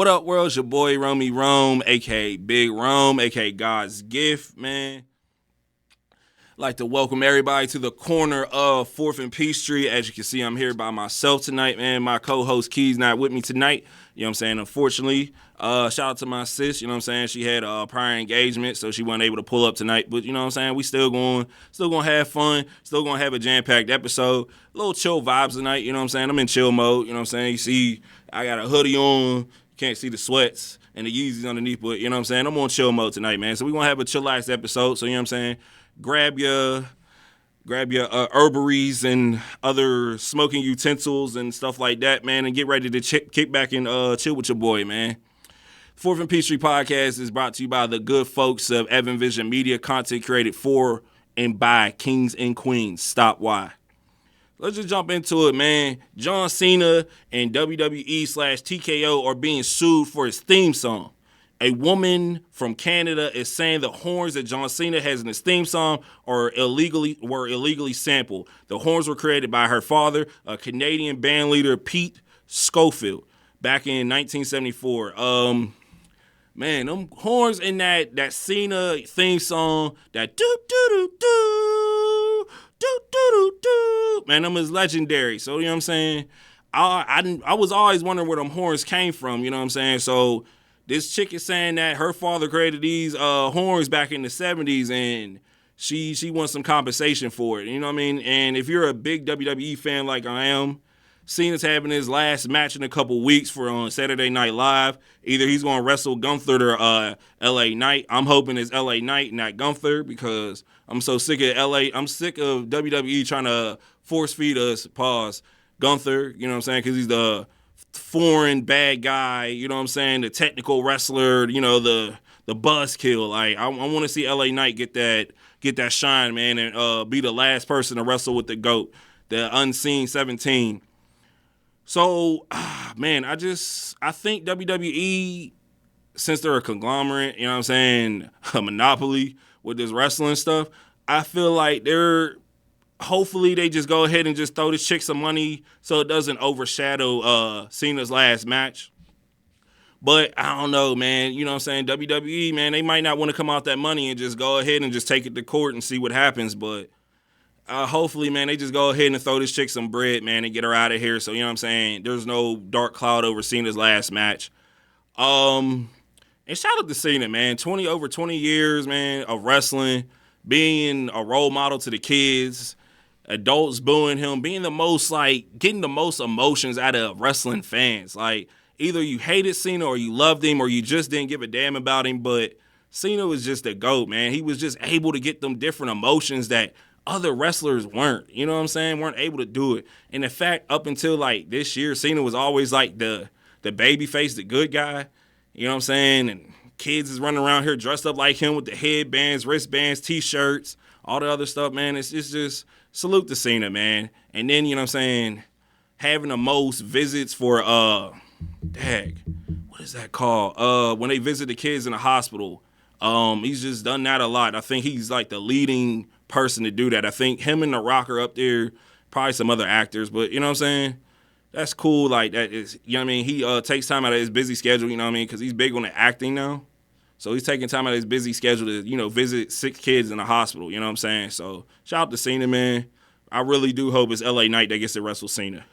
What up, world? It's your boy, Romy Rome, a.k.a. Big Rome, a.k.a. God's Gift, man. I'd like to welcome everybody to the corner of 4th and Peachtree. As you can see, I'm here by myself tonight, man. My co-host, Key's, not with me tonight. You know what I'm saying? Unfortunately, shout out to my sis, you know what I'm saying? She had a prior engagement, so she wasn't able to pull up tonight. But, you know what I'm saying? We still going to have fun, still going to have a jam-packed episode. A little chill vibes tonight, you know what I'm saying? I'm in chill mode, you know what I'm saying? You see, I got a hoodie on. Can't see the sweats and the Yeezys underneath, but, you know what I'm saying? I'm on chill mode tonight, man. So we're going to have a chillax episode, so, you know what I'm saying? Grab your herbaries and other smoking utensils and stuff like that, man, and get ready to kick back and chill with your boy, man. 4th and Peachtree Podcast is brought to you by the good folks of Evan Vision Media, content created for and by kings and queens. Stop why. Let's just jump into it, man. John Cena and WWE/TKO are being sued for his theme song. A woman from Canada is saying the horns that John Cena has in his theme song were illegally sampled. The horns were created by her father, a Canadian band leader, Pete Schofield, back in 1974. Man, them horns in that Cena theme song, that do-do-do-do, do-do-do-do, man, them is legendary. So, you know what I'm saying? I was always wondering where them horns came from, you know what I'm saying? So, this chick is saying that her father created these horns back in the 70s, and she wants some compensation for it. You know what I mean? And if you're a big WWE fan like I am, Cena's having his last match in a couple weeks for on Saturday Night Live. Either he's going to wrestle Gunther or L.A. Knight. I'm hoping it's L.A. Knight, not Gunther, because I'm so sick of L.A. I'm sick of WWE trying to force feed us, Gunther, you know what I'm saying, because he's the foreign bad guy, you know what I'm saying, the technical wrestler, you know, the buzzkill. Like, I want to see LA Knight get that shine, man, and be the last person to wrestle with the GOAT, the unseen 17. So, man, I think WWE, since they're a conglomerate, you know what I'm saying, a monopoly with this wrestling stuff, I feel like hopefully they just go ahead and just throw this chick some money so it doesn't overshadow Cena's last match. But I don't know, man. You know what I'm saying? WWE, man, they might not want to come out that money and just go ahead and just take it to court and see what happens. But hopefully, man, they just go ahead and throw this chick some bread, man, and get her out of here. So, you know what I'm saying? There's no dark cloud over Cena's last match. And shout out to Cena, man. Over 20 years, man, of wrestling, being a role model to the kids, adults booing him, being the most, like, getting the most emotions out of wrestling fans. Like, either you hated Cena or you loved him or you just didn't give a damn about him, but Cena was just a GOAT, man. He was just able to get them different emotions that other wrestlers weren't, you know what I'm saying, weren't able to do it. And in fact, up until, like, this year, Cena was always, like, the baby face, the good guy, you know what I'm saying, and kids is running around here dressed up like him with the headbands, wristbands, T-shirts, all the other stuff, man. It's just salute to Cena, man. And then, you know what I'm saying, having the most visits for, what is that called? When they visit the kids in the hospital. He's just done that a lot. I think he's like the leading person to do that. I think him and The Rock are up there, probably some other actors, but you know what I'm saying? That's cool. Like, that is, you know what I mean? He takes time out of his busy schedule, you know what I mean? Because he's big on the acting now. So he's taking time out of his busy schedule to, you know, visit 6 kids in the hospital, you know what I'm saying? So shout out to Cena, man. I really do hope it's LA Knight that gets to wrestle Cena.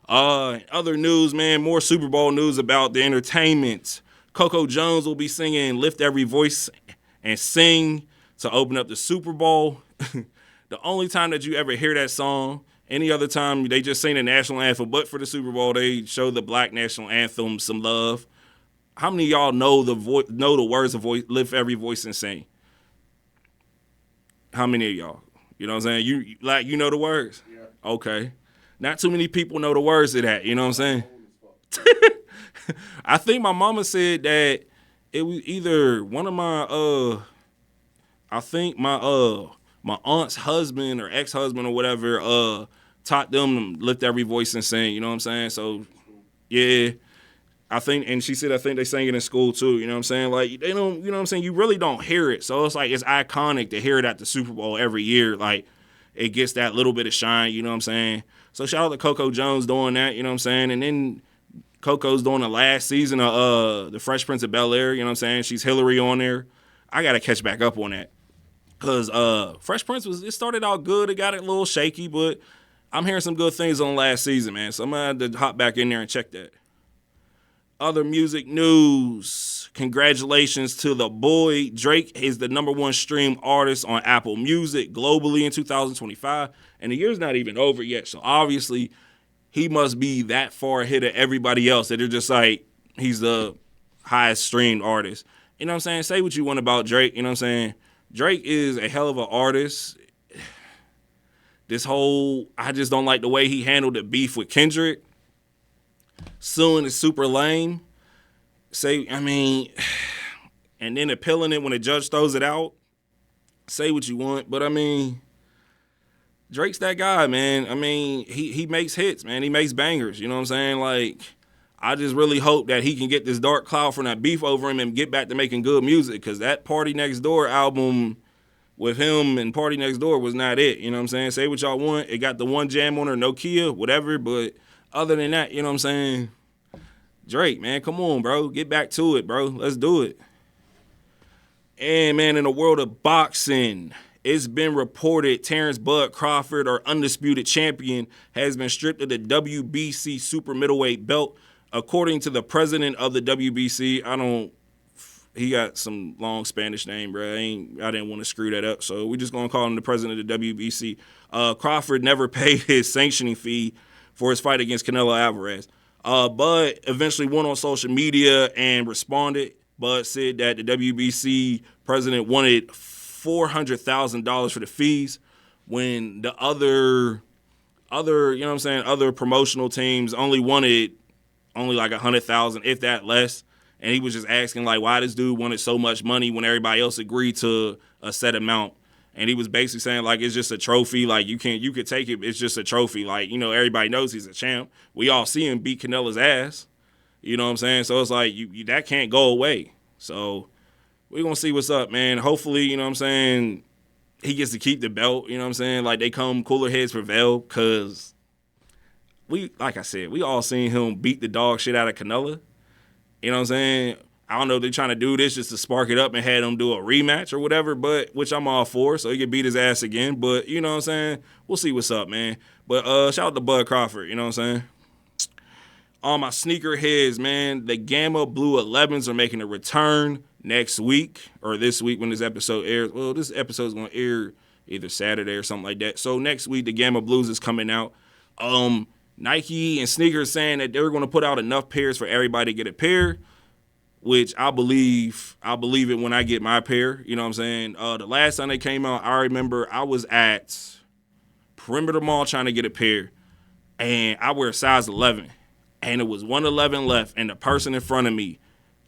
Other news, man, more Super Bowl news about the entertainment. Coco Jones will be singing Lift Every Voice and Sing to open up the Super Bowl. The only time that you ever hear that song, any other time they just sing the national anthem, but for the Super Bowl they show the black national anthem some love. How many of y'all know the words of Lift Every Voice and Sing? How many of y'all? You know what I'm saying? You know the words? Yeah. Okay. Not too many people know the words to that, you know what I'm saying? I think my mama said that it was either one of my I think my aunt's husband or ex-husband or whatever taught them to lift every voice and sing, you know what I'm saying? So yeah. I think they sang it in school too, you know what I'm saying? Like, they don't, you know what I'm saying? You really don't hear it. So it's like, it's iconic to hear it at the Super Bowl every year. Like, it gets that little bit of shine, you know what I'm saying? So shout out to Coco Jones doing that, you know what I'm saying? And then Coco's doing the last season of The Fresh Prince of Bel-Air, you know what I'm saying? She's Hillary on there. I got to catch back up on that. Because Fresh Prince, it started out good. It got a little shaky, but I'm hearing some good things on last season, man. So I'm going to have to hop back in there and check that. Other music news. Congratulations to the boy. Drake is the #1 streamed artist on Apple Music globally in 2025. And the year's not even over yet. So obviously, he must be that far ahead of everybody else that they're just like, he's the highest streamed artist. You know what I'm saying? Say what you want about Drake. You know what I'm saying? Drake is a hell of an artist. I just don't like the way he handled the beef with Kendrick. Suing is super lame. And then appealing it when the judge throws it out. Say what you want, but Drake's that guy, man. He makes hits, man. He makes bangers, you know what I'm saying? Like, I just really hope that he can get this dark cloud from that beef over him and get back to making good music, because that Party Next Door album with him and Party Next Door was not it, you know what I'm saying? Say what y'all want. It got the one jam on her, Nokia, whatever, but other than that, you know what I'm saying? Drake, man, come on, bro. Get back to it, bro. Let's do it. And, man, in the world of boxing, it's been reported Terence Crawford, our undisputed champion, has been stripped of the WBC super middleweight belt. According to the president of the WBC, he got some long Spanish name, bro. I didn't want to screw that up, so we're just going to call him the president of the WBC. Crawford never paid his sanctioning fee for his fight against Canelo Alvarvez. Bud eventually went on social media and responded. Bud said that the WBC president wanted $400,000 for the fees, when the other, you know what I'm saying, other promotional teams only wanted like $100,000, if that less. And he was just asking, like, why this dude wanted so much money when everybody else agreed to a set amount. And he was basically saying, like, it's just a trophy. Like, you could take it. It's just a trophy. Like, you know, everybody knows he's a champ. We all see him beat Canelo's ass. You know what I'm saying? So it's like, that can't go away. So we're going to see what's up, man. Hopefully, you know what I'm saying, he gets to keep the belt. You know what I'm saying? Like, they come, cooler heads prevail, because like I said, we all seen him beat the dog shit out of Canelo. You know what I'm saying? I don't know if they're trying to do this just to spark it up and have him do a rematch or whatever, but which I'm all for, so he can beat his ass again. But, you know what I'm saying? We'll see what's up, man. But shout out to Bud Crawford, you know what I'm saying? On my sneaker heads, man, the Gamma Blue 11s are making a return next week, or this week when this episode airs. Well, this episode is going to air either Saturday or something like that. So next week, the Gamma Blues is coming out. Nike and sneakers saying that they're going to put out enough pairs for everybody to get a pair, which I'll believe it when I get my pair. You know what I'm saying? The last time they came out, I remember I was at Perimeter Mall trying to get a pair, and I wear a size 11, and it was 111 left, and the person in front of me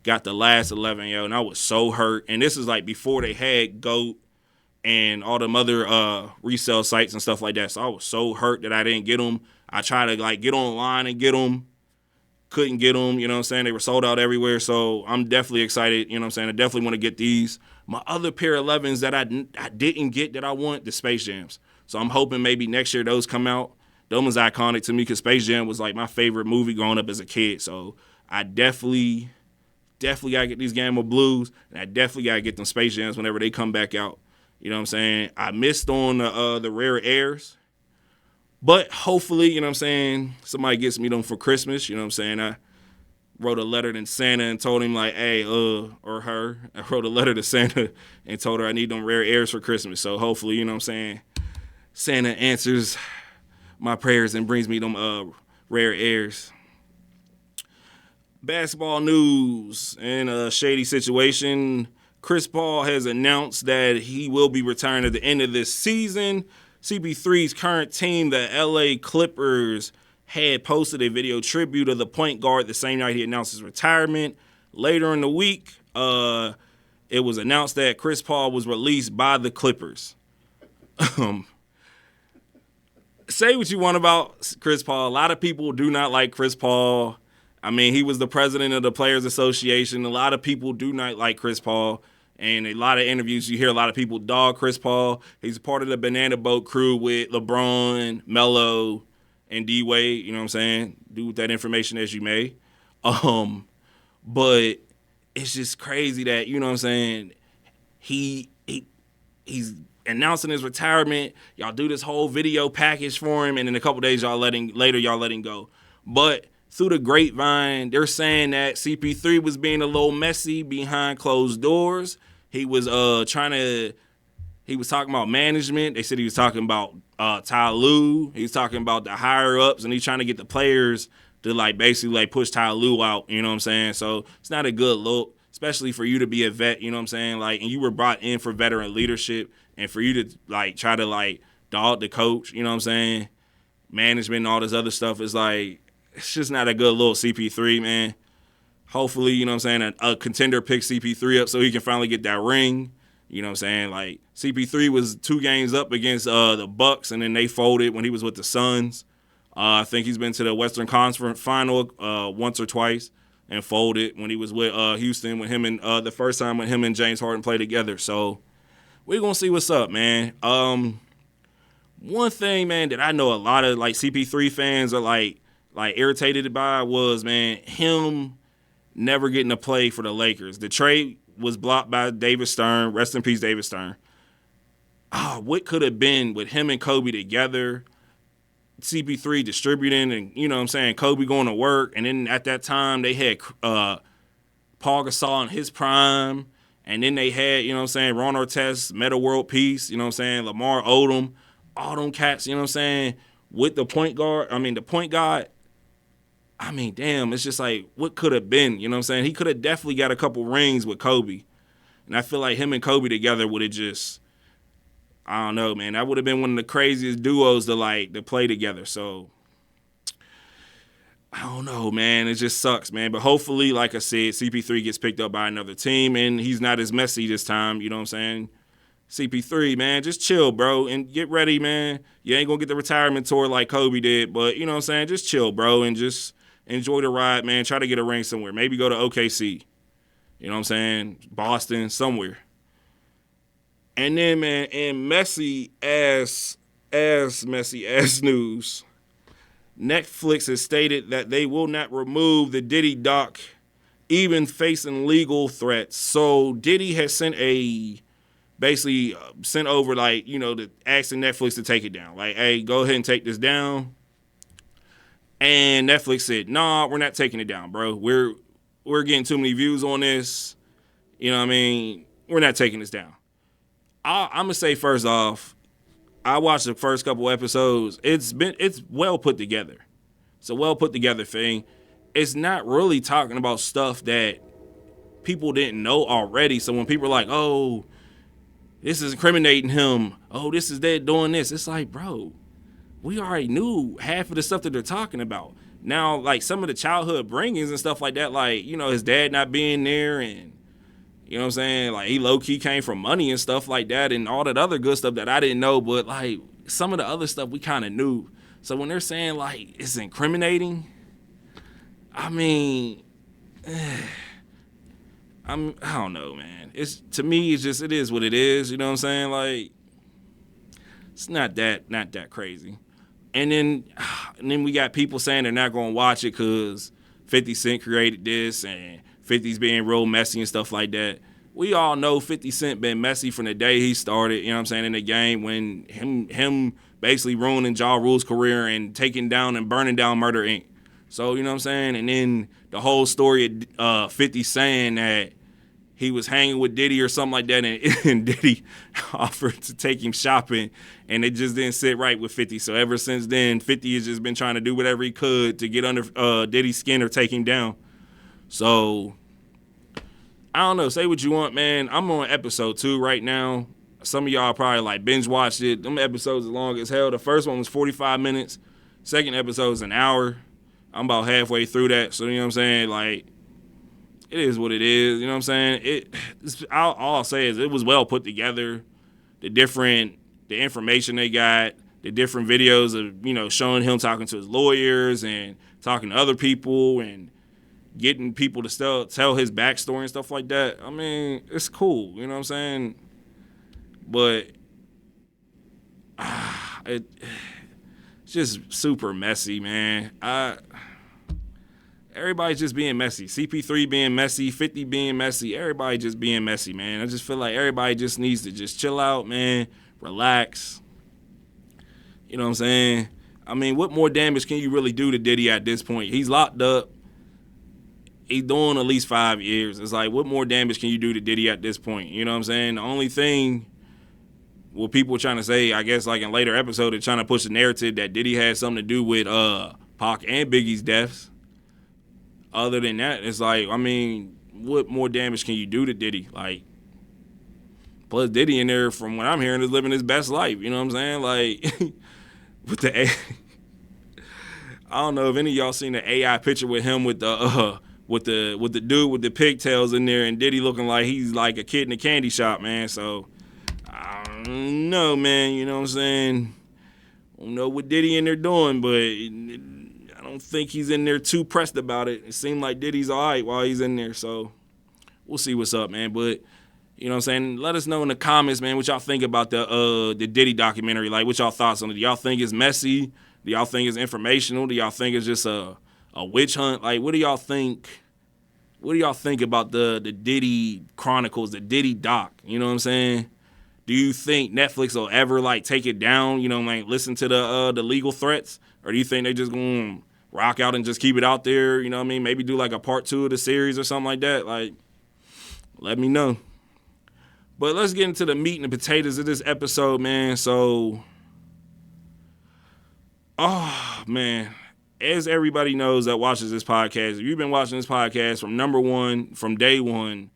got the last 11, yo, and I was so hurt. And this is like before they had GOAT and all them other resale sites and stuff like that. So I was so hurt that I didn't get them. I tried to like get online and get them. Couldn't get them, you know what I'm saying? They were sold out everywhere. So I'm definitely excited, you know what I'm saying? I definitely want to get these. My other pair of 11s that I didn't get that I want, the Space Jams. So I'm hoping maybe next year those come out. Those was iconic to me because Space Jam was like my favorite movie growing up as a kid. So I definitely got to get these Gamma Blues, and I definitely got to get them Space Jams whenever they come back out. You know what I'm saying? I missed on the Rare Airs. But hopefully, you know what I'm saying, somebody gets me them for Christmas. You know what I'm saying? I wrote a letter to Santa and told him, like, hey, or her. I wrote a letter to Santa and told her I need them Rare Airs for Christmas. So hopefully, you know what I'm saying, Santa answers my prayers and brings me them Rare Airs. Basketball news in a shady situation. Chris Paul has announced that he will be retiring at the end of this season. CP3's current team, the LA Clippers, had posted a video tribute of the point guard the same night he announced his retirement. Later in the week, it was announced that Chris Paul was released by the Clippers. Say what you want about Chris Paul. A lot of people do not like Chris Paul. I mean, he was the president of the Players Association. A lot of people do not like Chris Paul. And a lot of interviews, you hear a lot of people dog Chris Paul. He's part of the Banana Boat crew with LeBron, Melo, and D-Wade. You know what I'm saying? Do with that information as you may. But it's just crazy that, you know what I'm saying, he's announcing his retirement. Y'all do this whole video package for him, and in a couple days y'all let him go. But through the grapevine, they're saying that CP3 was being a little messy behind closed doors. He was he was talking about management. They said he was talking about Ty Lue. He was talking about the higher ups, and he's trying to get the players to basically push Ty Lue out. You know what I'm saying? So it's not a good look, especially for you to be a vet. You know what I'm saying? And you were brought in for veteran leadership, and for you to try to dog the coach. You know what I'm saying? Management and all this other stuff is it's just not a good look. CP3, man. Hopefully, you know what I'm saying, a contender picks CP3 up so he can finally get that ring. You know what I'm saying? CP3 was 2 games up against the Bucks, and then they folded when he was with the Suns. I think he's been to the Western Conference Final once or twice and folded when he was with Houston, when him and the first time when him and James Harden played together. So we're going to see what's up, man. One thing, man, that I know a lot of CP3 fans are irritated by was, man, him never getting to play for the Lakers. The trade was blocked by David Stern. Rest in peace, David Stern. What could have been with him and Kobe together, CP3 distributing, and, you know what I'm saying, Kobe going to work. And then at that time, they had Paul Gasol in his prime. And then they had, you know what I'm saying, Ron Artest, Metta World Peace, you know what I'm saying, Lamar Odom, all them cats, you know what I'm saying, with the point guard. Damn, it's just what could have been, you know what I'm saying? He could have definitely got a couple rings with Kobe. And I feel like him and Kobe together would have just, I don't know, man. That would have been one of the craziest duos to play together. So, I don't know, man. It just sucks, man. But hopefully, like I said, CP3 gets picked up by another team, and he's not as messy this time, you know what I'm saying? CP3, man, just chill, bro, and get ready, man. You ain't going to get the retirement tour like Kobe did, but, you know what I'm saying, just chill, bro, and just enjoy the ride, man. Try to get a ring somewhere. Maybe go to OKC. You know what I'm saying? Boston, somewhere. And then, man, in messy ass news, Netflix has stated that they will not remove the Diddy doc, even facing legal threats. So Diddy has sent over, asking Netflix to take it down. Hey, go ahead and take this down. And Netflix said, nah, we're not taking it down, bro. We're getting too many views on this. You know what I mean? We're not taking this down. I'm going to say, first off, I watched the first couple episodes. It's well put together. It's a well put together thing. It's not really talking about stuff that people didn't know already. So when people are like, oh, this is incriminating him. Oh, this is that doing this. It's bro, we already knew half of the stuff that they're talking about. Now, some of the childhood bringings and stuff like that, his dad not being there, and, you know what I'm saying, he low-key came from money and stuff like that, and all that other good stuff that I didn't know, but, some of the other stuff we kind of knew. So when they're saying, it's incriminating, I don't know, man. To me, it is what it is, you know what I'm saying? It's not that crazy. And then we got people saying they're not going to watch it because 50 Cent created this and 50's being real messy and stuff like that. We all know 50 Cent been messy from the day he started, you know what I'm saying, in the game, when him basically ruining Ja Rule's career and taking down and burning down Murder, Inc. So, you know what I'm saying? And then the whole story of 50 saying that he was hanging with Diddy or something like that, and Diddy offered to take him shopping, and it just didn't sit right with 50. So ever since then, 50 has just been trying to do whatever he could to get under Diddy's skin or take him down. So, I don't know. Say what you want, man. I'm on episode 2 right now. Some of y'all probably binge watched it. Them episodes are long as hell. The first one was 45 minutes. Second episode is an hour. I'm about halfway through that. So, you know what I'm saying? It is what it is. You know what I'm saying? All I'll say is it was well put together. The information they got, the different videos of, showing him talking to his lawyers and talking to other people and getting people to tell his backstory and stuff like that. It's cool. You know what I'm saying? But it's just super messy, man. Everybody's just being messy. CP3 being messy, 50 being messy, everybody just being messy, man. I just feel like everybody just needs to just chill out, man, relax. You know what I'm saying? I mean, what more damage can you really do to Diddy at this point? He's locked up. He's doing at least 5 years. It's like, what more damage can you do to Diddy at this point? You know what I'm saying? The only thing, what people are trying to say, I guess, like in later episodes, they're trying to push the narrative that Diddy had something to do with Pac and Biggie's deaths. Other than that, it's like, I mean, what more damage can you do to Diddy? Like, plus Diddy in there, from what I'm hearing, is living his best life. You know what I'm saying? Like, with the I don't know if any of y'all seen the AI picture with him with the dude with the pigtails in there, and Diddy looking like he's like a kid in a candy shop, man. So I don't know, man. You know what I'm saying? I don't know what Diddy in there doing, but I don't think he's in there too pressed about it. It seemed like Diddy's all right while he's in there. So we'll see what's up, man. But you know what I'm saying? Let us know in the comments, man, what y'all think about the Diddy documentary. Like, what y'all thoughts on it? Do y'all think it's messy? Do y'all think it's informational? Do y'all think it's just a witch hunt? Like, what do y'all think? What do y'all think about the Diddy Chronicles, the Diddy doc? You know what I'm saying? Do you think Netflix will ever like take it down? You know, like listen to the legal threats, or do you think they just gonna rock out and just keep it out there? You know what I mean? Maybe do like a part 2 of the series or something like that. Like, let me know. But let's get into the meat and the potatoes of this episode, man. So, oh, man. As everybody knows that watches this podcast, if you've been watching this podcast from day one,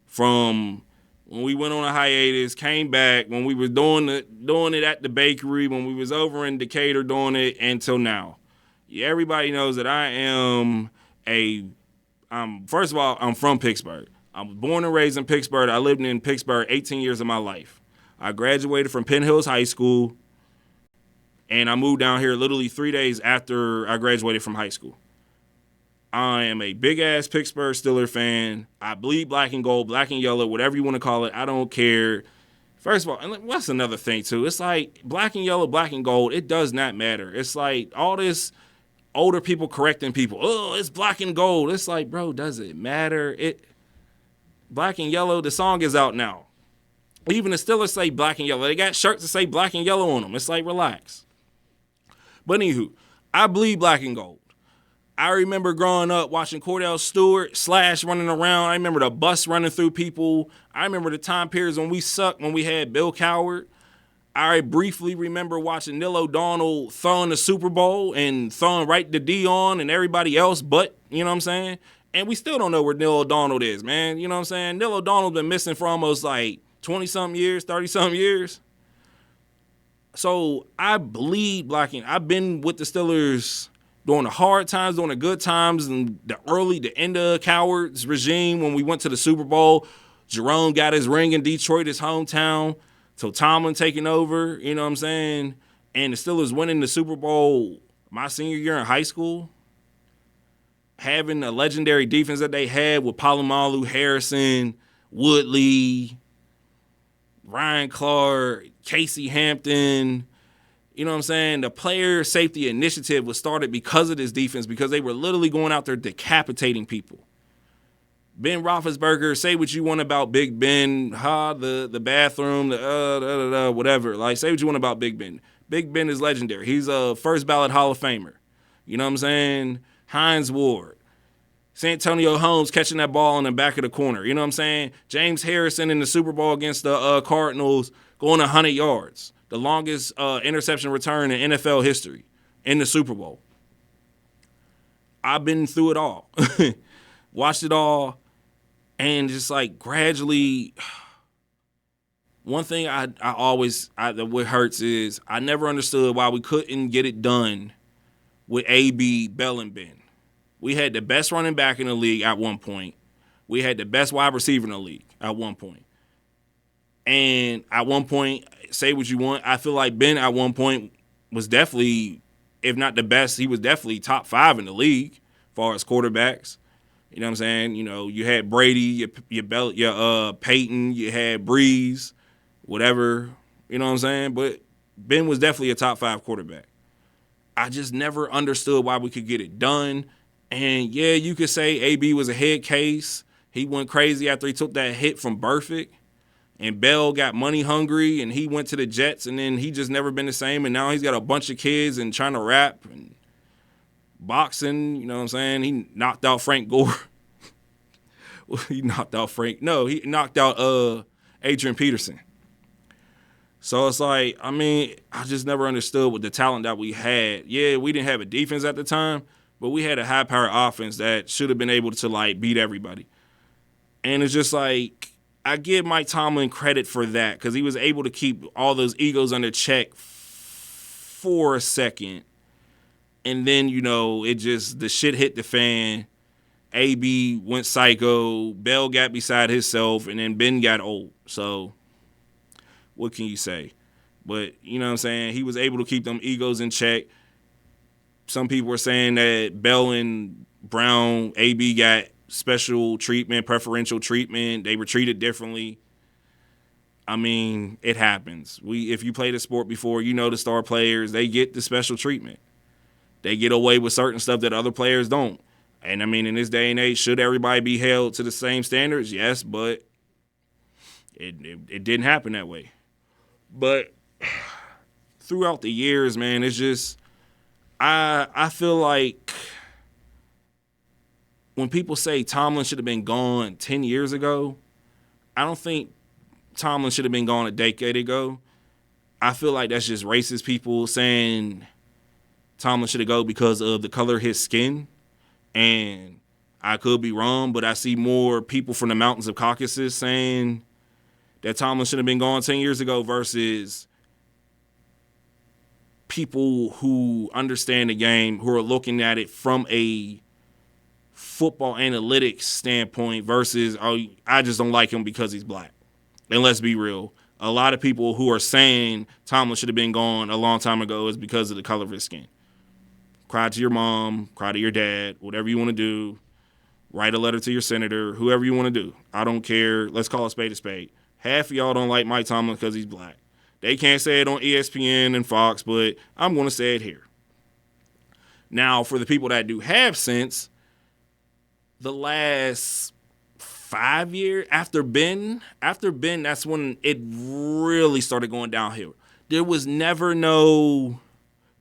from when we went on a hiatus, came back, when we were doing it at the bakery, when we was over in Decatur doing it, until now. Yeah, everybody knows that I am first of all, I'm from Pittsburgh. I was born and raised in Pittsburgh. I lived in Pittsburgh 18 years of my life. I graduated from Penn Hills High School, and I moved down here literally 3 days after I graduated from high school. I am a big-ass Pittsburgh Steelers fan. I bleed black and gold, black and yellow, whatever you want to call it. I don't care. First of all, and what's another thing, too? It's like black and yellow, black and gold, it does not matter. It's like all this older people correcting people. Oh, it's black and gold. It's like, bro, does it matter? Black and yellow, the song is out now. Even the Steelers say black and yellow. They got shirts that say black and yellow on them. It's like, relax. But anywho, I bleed black and gold. I remember growing up watching Cordell Stewart, Slash running around. I remember the bus running through people. I remember the time periods when we sucked, when we had Bill Coward. I briefly remember watching Neil O'Donnell throwing the Super Bowl and throwing right to Dion and everybody else, but, you know what I'm saying? And we still don't know where Neil O'Donnell is, man. You know what I'm saying? Neil O'Donnell's been missing for almost like 20-something years, 30-something years. So I bleed black and I've been with the Steelers during the hard times, during the good times, and the end of Coward's regime when we went to the Super Bowl. Jerome got his ring in Detroit, his hometown. So Tomlin taking over, you know what I'm saying? And the Steelers winning the Super Bowl my senior year in high school. Having a legendary defense that they had with Palomalu, Harrison, Woodley, Ryan Clark, Casey Hampton. You know what I'm saying? The player safety initiative was started because of this defense, because they were literally going out there decapitating people. Ben Roethlisberger, say what you want about Big Ben, the bathroom, whatever. Like, say what you want about Big Ben. Big Ben is legendary. He's a first ballot Hall of Famer. You know what I'm saying? Hines Ward. Santonio Holmes catching that ball in the back of the corner. You know what I'm saying? James Harrison in the Super Bowl against the Cardinals going 100 yards. The longest interception return in NFL history in the Super Bowl. I've been through it all. Watched it all. And just like gradually, one thing what hurts is I never understood why we couldn't get it done with AB, Bell, and Ben. We had the best running back in the league at one point. We had the best wide receiver in the league at one point. And at one point, say what you want, I feel like Ben at one point was definitely, if not the best, he was definitely top 5 in the league as far as quarterbacks. You know what I'm saying? You know, you had Brady, your Peyton, you had Breeze, whatever. You know what I'm saying? But Ben was definitely a top 5 quarterback. I just never understood why we could get it done. And yeah, you could say AB was a head case. He went crazy after he took that hit from Burfict. And Bell got money hungry, and he went to the Jets, and then he just never been the same. And now he's got a bunch of kids and trying to rap and boxing. You know what I'm saying? He knocked out Frank Gore. He knocked out Adrian Peterson. So it's like, I mean, I just never understood with the talent that we had. Yeah, we didn't have a defense at the time, but we had a high-powered offense that should have been able to, like, beat everybody. And it's just like, I give Mike Tomlin credit for that because he was able to keep all those egos under check for a second. And then, the shit hit the fan. AB went psycho. Bell got beside himself. And then Ben got old. So what can you say? But, you know what I'm saying? He was able to keep them egos in check. Some people were saying that Bell and Brown, AB got special treatment, preferential treatment. They were treated differently. I mean, it happens. If you played a sport before, the star players, they get the special treatment. They get away with certain stuff that other players don't. And I mean, in this day and age, should everybody be held to the same standards? Yes, but it didn't happen that way. But throughout the years, man, it's just I feel like when people say Tomlin should have been gone 10 years ago, I don't think Tomlin should have been gone a decade ago. I feel like that's just racist people saying Tomlin should have gone because of the color of his skin. And I could be wrong, but I see more people from the mountains of Caucasus saying that Tomlin should have been gone 10 years ago versus people who understand the game, who are looking at it from a football analytics standpoint versus, I just don't like him because he's black. And let's be real. A lot of people who are saying Tomlin should have been gone a long time ago is because of the color of his skin. Cry to your mom, cry to your dad, whatever you want to do. Write a letter to your senator, whoever you want to do. I don't care. Let's call a spade a spade. Half of y'all don't like Mike Tomlin because he's black. They can't say it on ESPN and Fox, but I'm going to say it here. Now, for the people that do have sense, the last 5 years after Ben, that's when it really started going downhill. There was never no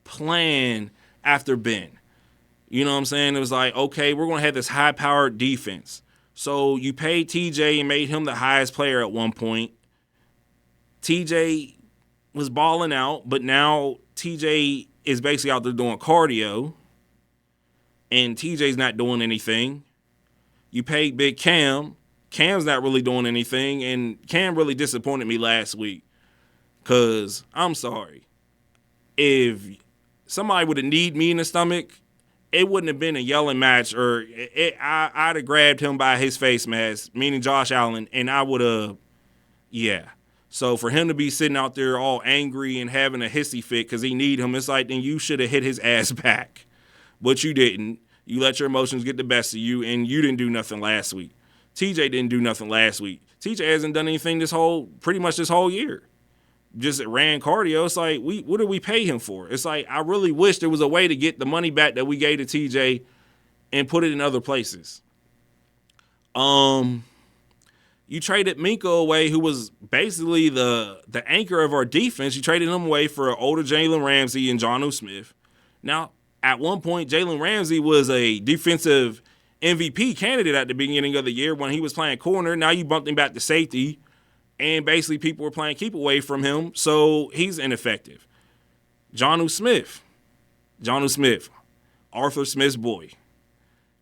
plan after Ben. You know what I'm saying? It was like, okay, we're going to have this high-powered defense. So you paid TJ and made him the highest player at one point. TJ was balling out, but now TJ is basically out there doing cardio, and TJ's not doing anything. You paid Big Cam. Cam's not really doing anything, and Cam really disappointed me last week because I'm sorry. If somebody would have kneed me in the stomach, it wouldn't have been a yelling match, or I'd have grabbed him by his face mask, meaning Josh Allen, and I would have, yeah. So for him to be sitting out there all angry and having a hissy fit because he need him, it's like, then you should have hit his ass back. But you didn't. You let your emotions get the best of you, and you didn't do nothing last week. TJ didn't do nothing last week. TJ hasn't done anything pretty much this whole year. Just ran cardio. It's like, what did we pay him for? It's like, I really wish there was a way to get the money back that we gave to TJ and put it in other places. You traded Minka away, who was basically the anchor of our defense. You traded him away for an older Jalen Ramsey and Jonnu Smith. Now, at one point, Jalen Ramsey was a defensive MVP candidate at the beginning of the year when he was playing corner. Now you bumped him back to safety, and basically people were playing keep away from him, so he's ineffective. Jonnu Smith, Arthur Smith's boy.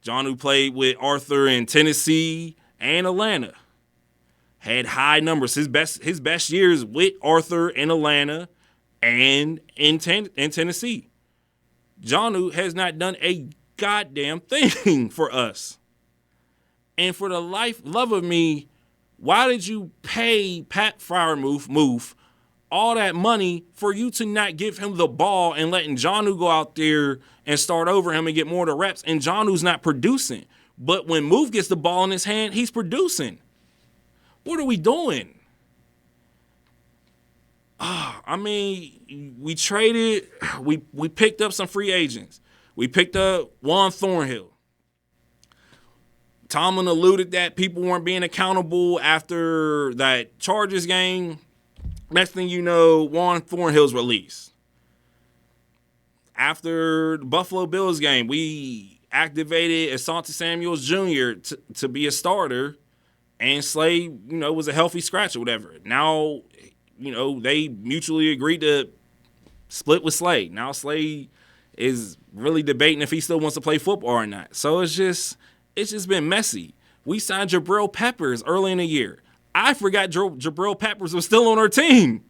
Jonnu played with Arthur in Tennessee and Atlanta. Had high numbers. His best years with Arthur in Atlanta and in Tennessee. Jonnu has not done a goddamn thing for us. And for the love of me, why did you pay Pat Freiermuth all that money for you to not give him the ball and letting Jonnu go out there and start over him and get more of the reps? And Jonnu's not producing. But when Muth gets the ball in his hand, he's producing. What are we doing? I mean, we traded, we picked up some free agents. We picked up Juan Thornhill. Tomlin alluded that people weren't being accountable after that Chargers game. Next thing you know, Juan Thornhill's released. After the Buffalo Bills game, we activated Asante Samuels Jr. to be a starter, and Slay, was a healthy scratch or whatever. Now, they mutually agreed to split with Slay. Now Slay is really debating if he still wants to play football or not. So it's just been messy. We signed Jabril Peppers early in the year. I forgot Jabril Peppers was still on our team.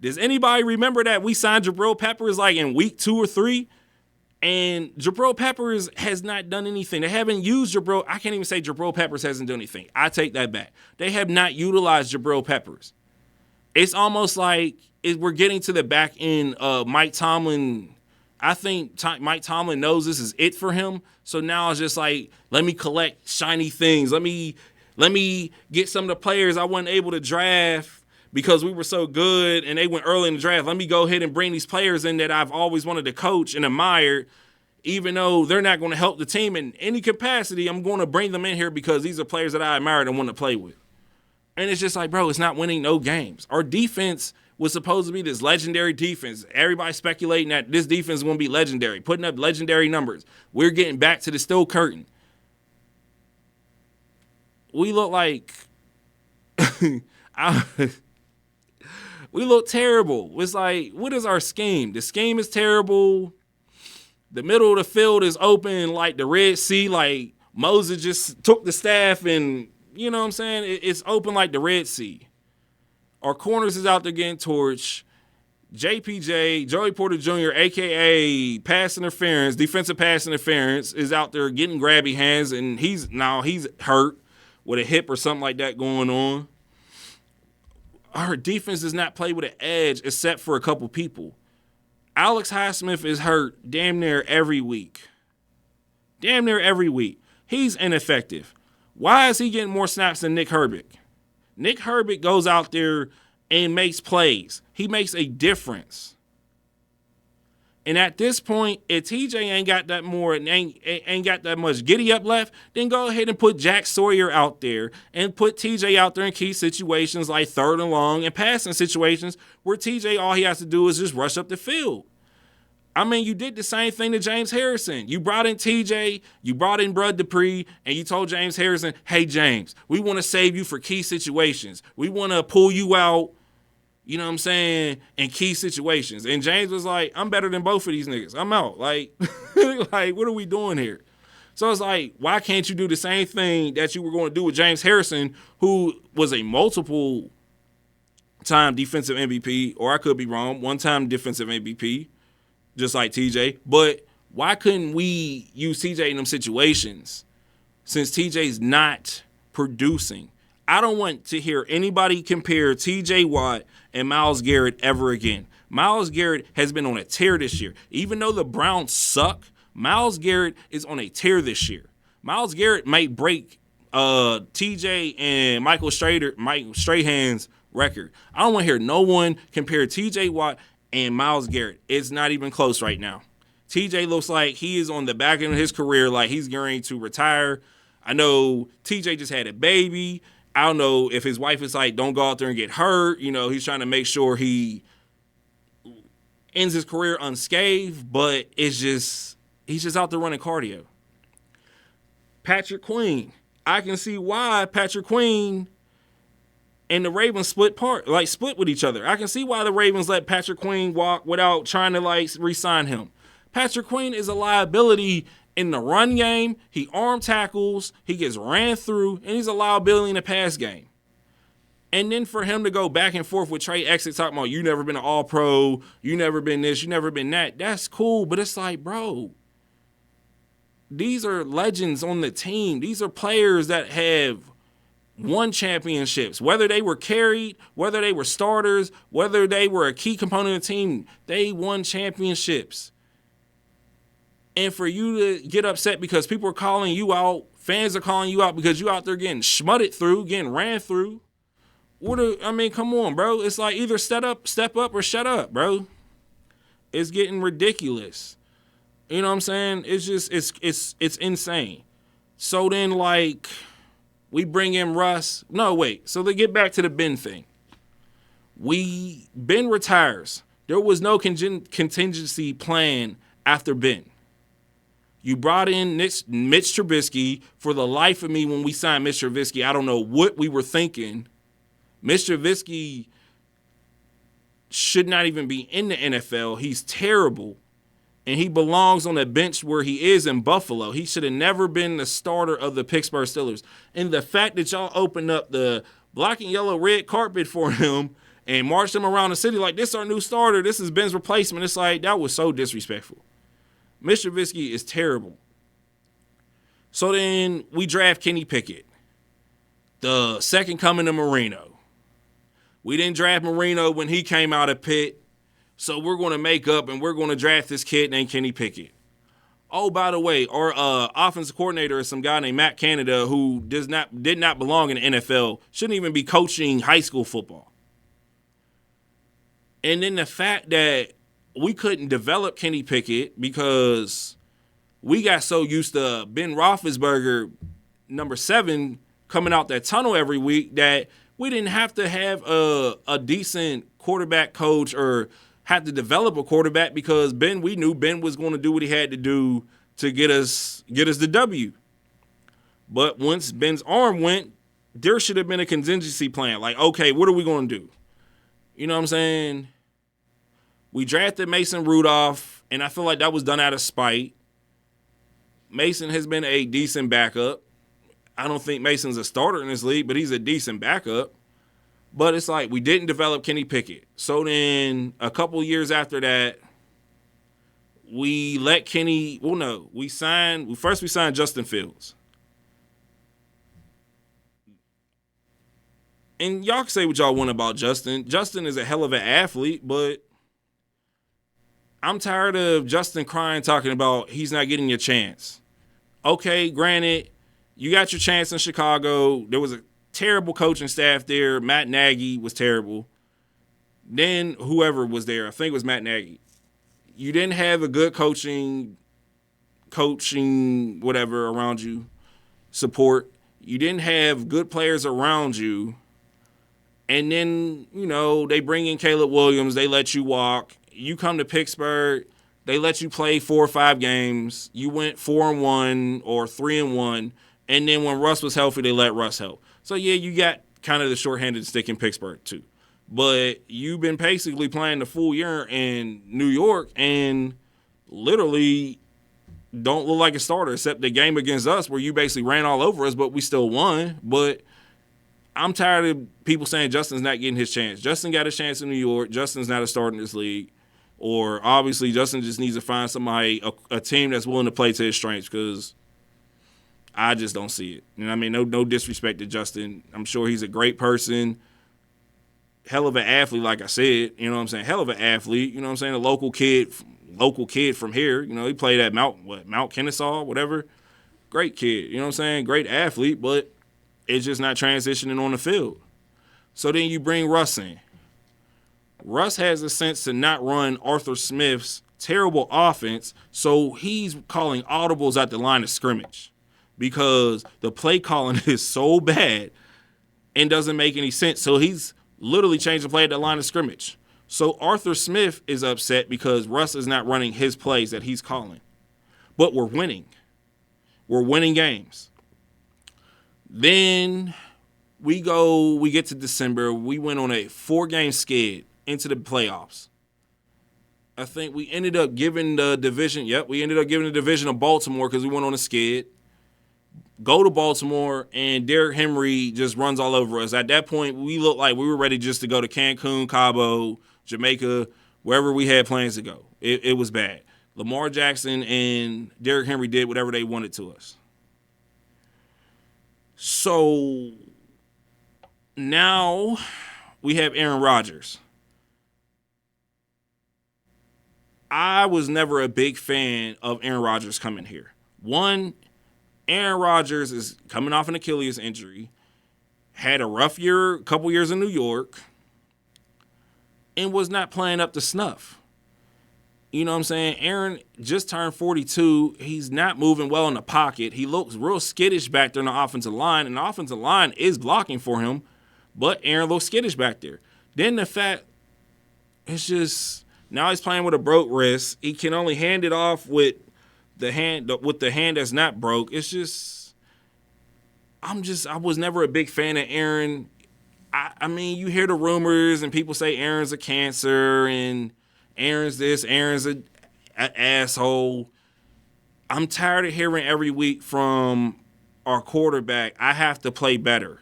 Does anybody remember that we signed Jabril Peppers like in week 2 or 3? And Jabril Peppers has not done anything. They haven't used Jabril. I can't even say Jabril Peppers hasn't done anything. I take that back. They have not utilized Jabril Peppers. It's almost like we're getting to the back end of Mike Tomlin. I think Mike Tomlin knows this is it for him. So now it's just like, let me collect shiny things. Let me get some of the players I wasn't able to draft because we were so good and they went early in the draft. Let me go ahead and bring these players in that I've always wanted to coach and admire, even though they're not going to help the team in any capacity. I'm going to bring them in here because these are players that I admire and want to play with. And it's just like, bro, it's not winning no games. Our defense was supposed to be this legendary defense. Everybody speculating that this defense is going to be legendary, putting up legendary numbers. We're getting back to the steel curtain. We look like we look terrible. It's like, what is our scheme? The scheme is terrible. The middle of the field is open like the Red Sea. Like Moses just took the staff and, you know what I'm saying? It's open like the Red Sea. Our corners is out there getting torched. JPJ, Joey Porter Jr., a.k.a. defensive pass interference, is out there getting grabby hands, and he's hurt with a hip or something like that going on. Our defense does not play with an edge except for a couple people. Alex Highsmith is hurt damn near every week. He's ineffective. Why is he getting more snaps than Nick Herbig? Nick Herbig goes out there and makes plays. He makes a difference. And at this point, if TJ ain't got that much giddy up left, then go ahead and put Jack Sawyer out there and put TJ out there in key situations like 3rd and long and passing situations where TJ, all he has to do is just rush up the field. I mean, you did the same thing to James Harrison. You brought in TJ, you brought in Bud Dupree, and you told James Harrison, hey, James, we want to save you for key situations. We want to pull you out, you know what I'm saying, in key situations. And James was like, I'm better than both of these niggas. I'm out. Like, like, what are we doing here? So it's like, why can't you do the same thing that you were going to do with James Harrison, who was a multiple-time defensive MVP, or I could be wrong, one-time defensive MVP, just like TJ. But why couldn't we use TJ in them situations since TJ's not producing? I don't want to hear anybody compare TJ Watt and Myles Garrett ever again. Myles Garrett has been on a tear this year. Even though the Browns suck, Myles Garrett is on a tear this year. Myles Garrett might break TJ and Michael Strahan's record. I don't want to hear no one compare TJ Watt and Myles Garrett. It's not even close right now. TJ looks like he is on the back end of his career, like he's going to retire. I know TJ just had a baby. I don't know if his wife is like, don't go out there and get hurt. You know, he's trying to make sure he ends his career unscathed, but he's just out there running cardio. Patrick Queen. I can see why Patrick Queen and the Ravens split with each other. I can see why the Ravens let Patrick Queen walk without trying to re-sign him. Patrick Queen is a liability in the run game. He arm tackles, he gets ran through, and he's a liability in the pass game. And then for him to go back and forth with Trey Exit talking about you never been an all-pro, you never been this, you never been that, that's cool. But it's like, bro, these are legends on the team. These are players that have won championships. Whether they were carried, whether they were starters, whether they were a key component of the team, they won championships. And for you to get upset because people are calling you out, fans are calling you out because you out there getting schmutted through, getting ran through. Come on, bro. It's like either step up or shut up, bro. It's getting ridiculous. You know what I'm saying? It's just, it's insane. So then, like, we bring in Russ. No, wait. So they get back to the Ben thing. Ben retires. There was no contingency plan after Ben. You brought in Mitch Trubisky. For the life of me, when we signed Mitch Trubisky, I don't know what we were thinking. Mitch Trubisky should not even be in the NFL. He's terrible. And he belongs on the bench where he is in Buffalo. He should have never been the starter of the Pittsburgh Steelers. And the fact that y'all opened up the black and yellow red carpet for him and marched him around the city like, this is our new starter, this is Ben's replacement. It's like, that was so disrespectful. Mr. Trubisky is terrible. So then we draft Kenny Pickett, the second coming of Marino. We didn't draft Marino when he came out of Pitt. So we're going to make up and we're going to draft this kid named Kenny Pickett. Oh, by the way, our offensive coordinator is some guy named Matt Canada who did not belong in the NFL, shouldn't even be coaching high school football. And then the fact that we couldn't develop Kenny Pickett because we got so used to Ben Roethlisberger, number 7, coming out that tunnel every week that we didn't have to have a decent quarterback coach or have to develop a quarterback because we knew Ben was going to do what he had to do to get us the W. But once Ben's arm went, there should have been a contingency plan. Like, okay, what are we going to do? You know what I'm saying? We drafted Mason Rudolph, and I feel like that was done out of spite. Mason has been a decent backup. I don't think Mason's a starter in this league, but he's a decent backup. But it's like we didn't develop Kenny Pickett. So then a couple years after that, we let Kenny – well, no. We signed Justin Fields. And y'all can say what y'all want about Justin. Justin is a hell of an athlete, but I'm tired of Justin crying, talking about he's not getting your chance. Okay, granted, you got your chance in Chicago. There was a terrible coaching staff there. Matt Nagy was terrible. Then whoever was there, I think it was Matt Nagy. You didn't have a good coaching whatever around you, support. You didn't have good players around you. And then, they bring in Caleb Williams. They let you walk. You come to Pittsburgh. They let you play 4 or 5 games. You went 4-1 or 3-1. And then when Russ was healthy, they let Russ help. So, yeah, you got kind of the shorthanded stick in Pittsburgh, too. But you've been basically playing the full year in New York and literally don't look like a starter except the game against us where you basically ran all over us, but we still won. But I'm tired of people saying Justin's not getting his chance. Justin got a chance in New York. Justin's not a starter in this league. Or obviously Justin just needs to find somebody, a team that's willing to play to his strengths because I just don't see it. And I mean, no disrespect to Justin. I'm sure he's a great person. Hell of an athlete, like I said. You know what I'm saying? Hell of an athlete. You know what I'm saying? A local kid from here. He played at Mount Kennesaw, whatever. Great kid. You know what I'm saying? Great athlete, but it's just not transitioning on the field. So then you bring Russ in. Russ has a sense to not run Arthur Smith's terrible offense, so he's calling audibles at the line of scrimmage because the play calling is so bad and doesn't make any sense. So he's literally changed the play at the line of scrimmage. So Arthur Smith is upset because Russ is not running his plays that he's calling. But we're winning. We're winning games. Then we get to December. We went on a 4-game skid into the playoffs. I think we ended up giving the division of Baltimore because we went on a skid. Go to Baltimore, and Derrick Henry just runs all over us. At that point, we looked like we were ready just to go to Cancun, Cabo, Jamaica, wherever we had plans to go. It was bad. Lamar Jackson and Derrick Henry did whatever they wanted to us. So now we have Aaron Rodgers. I was never a big fan of Aaron Rodgers coming here. One, Aaron Rodgers is coming off an Achilles injury, had a rough couple years in New York, and was not playing up to snuff. You know what I'm saying? Aaron just turned 42. He's not moving well in the pocket. He looks real skittish back there on the offensive line, and the offensive line is blocking for him, but Aaron looks skittish back there. Then the fact, it's just, now he's playing with a broke wrist. He can only hand it off with the hand that's not broke. It's just, I was never a big fan of Aaron. I mean, you hear the rumors and people say Aaron's a cancer and Aaron's this, Aaron's an asshole. I'm tired of hearing every week from our quarterback, I have to play better.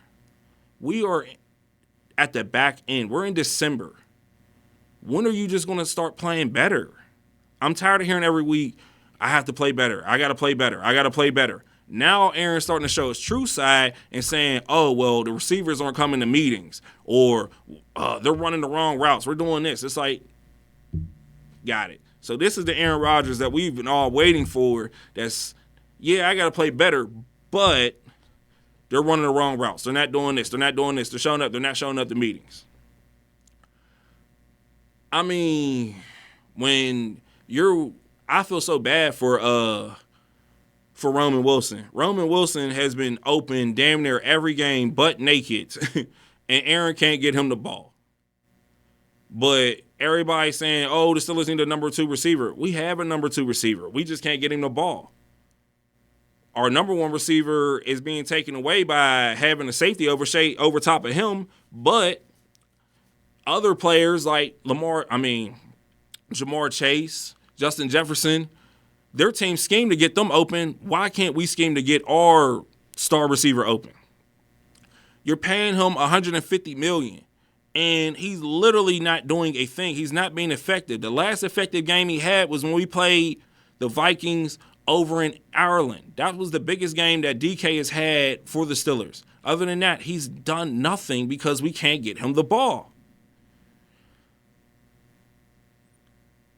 We are at the back end. We're in December. When are you just going to start playing better? I'm tired of hearing every week, I have to play better. I got to play better. I got to play better. Now Aaron's starting to show his true side and saying, oh, well, the receivers aren't coming to meetings, or they're running the wrong routes. We're doing this. It's like, got it. So this is the Aaron Rodgers that we've been all waiting for. That's, yeah, I got to play better, but they're running the wrong routes. They're not doing this. They're not doing this. They're showing up. They're not showing up to meetings. I mean, I feel so bad for Roman Wilson. Roman Wilson has been open damn near every game but naked, and Aaron can't get him the ball. But everybody's saying, oh, the Steelers need a number 2 receiver. We have a number 2 receiver. We just can't get him the ball. Our number 1 receiver is being taken away by having a safety over top of him, but other players like Jamar Chase, Justin Jefferson, their team schemed to get them open. Why can't we scheme to get our star receiver open? You're paying him $150 million, and he's literally not doing a thing. He's not being effective. The last effective game he had was when we played the Vikings over in Ireland. That was the biggest game that DK has had for the Steelers. Other than that, he's done nothing because we can't get him the ball.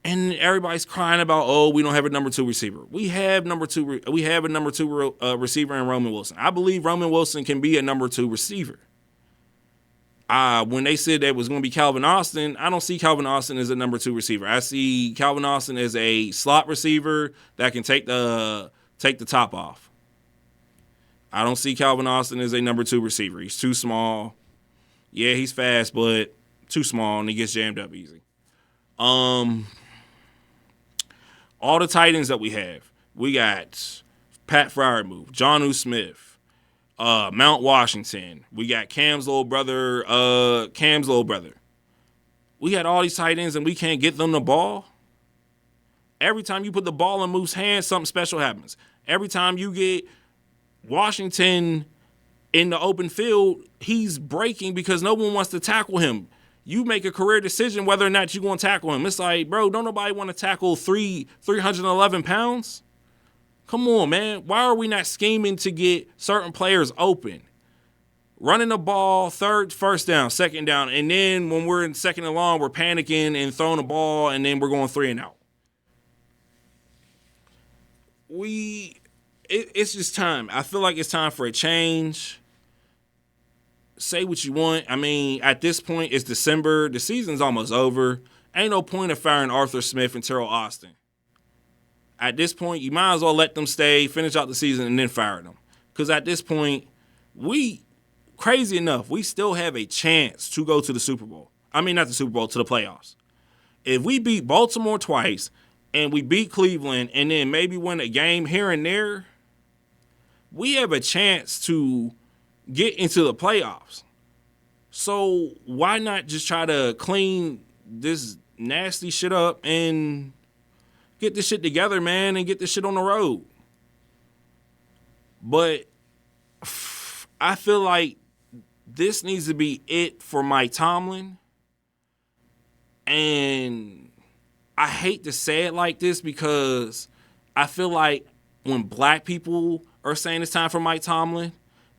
And everybody's crying about, oh, we don't have a number 2 receiver. We have a number 2 receiver in Roman Wilson. I believe Roman Wilson can be a number 2 receiver. When they said that was going to be Calvin Austin, I don't see Calvin Austin as a number 2 receiver. I see Calvin Austin as a slot receiver that can take the top off. I don't see Calvin Austin as a number 2 receiver. He's too small. Yeah, he's fast, but too small, and he gets jammed up easy. All the tight ends that we have, we got Pat Freiermuth, Jonnu Smith, Mount Washington. We got Cam's little brother. We got all these tight ends, and we can't get them the ball. Every time you put the ball in Moof's hands, something special happens. Every time you get Washington in the open field, he's breaking because no one wants to tackle him. You make a career decision whether or not you're going to tackle him. It's like, bro, don't nobody want to tackle 311 pounds? Come on, man. Why are we not scheming to get certain players open? Running the ball, first down, second down, and then when we're in second and long, we're panicking and throwing the ball, and then we're going 3 and out. It's just time. I feel like it's time for a change. Say what you want. I mean, at this point, it's December. The season's almost over. Ain't no point of firing Arthur Smith and Terrell Austin. At this point, you might as well let them stay, finish out the season, and then fire them. Because at this point, crazy enough, we still have a chance to go to the Super Bowl. I mean, not the Super Bowl, to the playoffs. If we beat Baltimore twice and we beat Cleveland and then maybe win a game here and there, we have a chance to get into the playoffs. So why not just try to clean this nasty shit up and get this shit together, man, and get this shit on the road? But I feel like this needs to be it for Mike Tomlin. And I hate to say it like this because I feel like when black people are saying it's time for Mike Tomlin,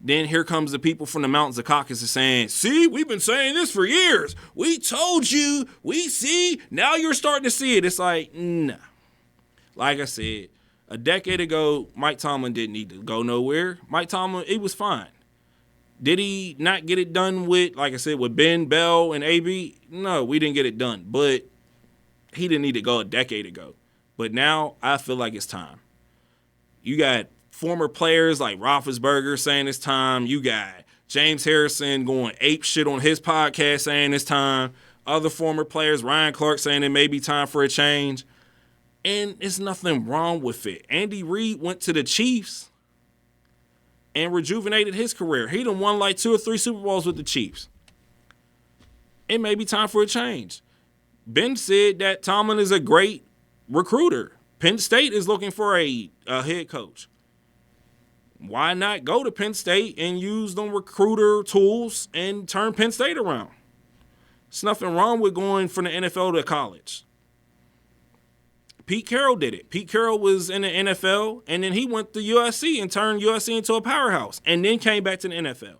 then here comes the people from the mountains of Caucasus saying, see, we've been saying this for years. We told you. We see. Now you're starting to see it. It's like, nah. Like I said, a decade ago, Mike Tomlin didn't need to go nowhere. Mike Tomlin, it was fine. Did he not get it done with, like I said, with Ben, Bell, and AB? No, we didn't get it done. But he didn't need to go a decade ago. But now I feel like it's time. You got former players like Roethlisberger saying it's time. You got James Harrison going ape shit on his podcast saying it's time. Other former players, Ryan Clark, saying it may be time for a change. And there's nothing wrong with it. Andy Reid went to the Chiefs and rejuvenated his career. He done won like 2 or 3 Super Bowls with the Chiefs. It may be time for a change. Ben said that Tomlin is a great recruiter. Penn State is looking for a head coach. Why not go to Penn State and use them recruiter tools and turn Penn State around? There's nothing wrong with going from the NFL to college. Pete Carroll did it. Pete Carroll was in the NFL, and then he went to USC and turned USC into a powerhouse, and then came back to the NFL.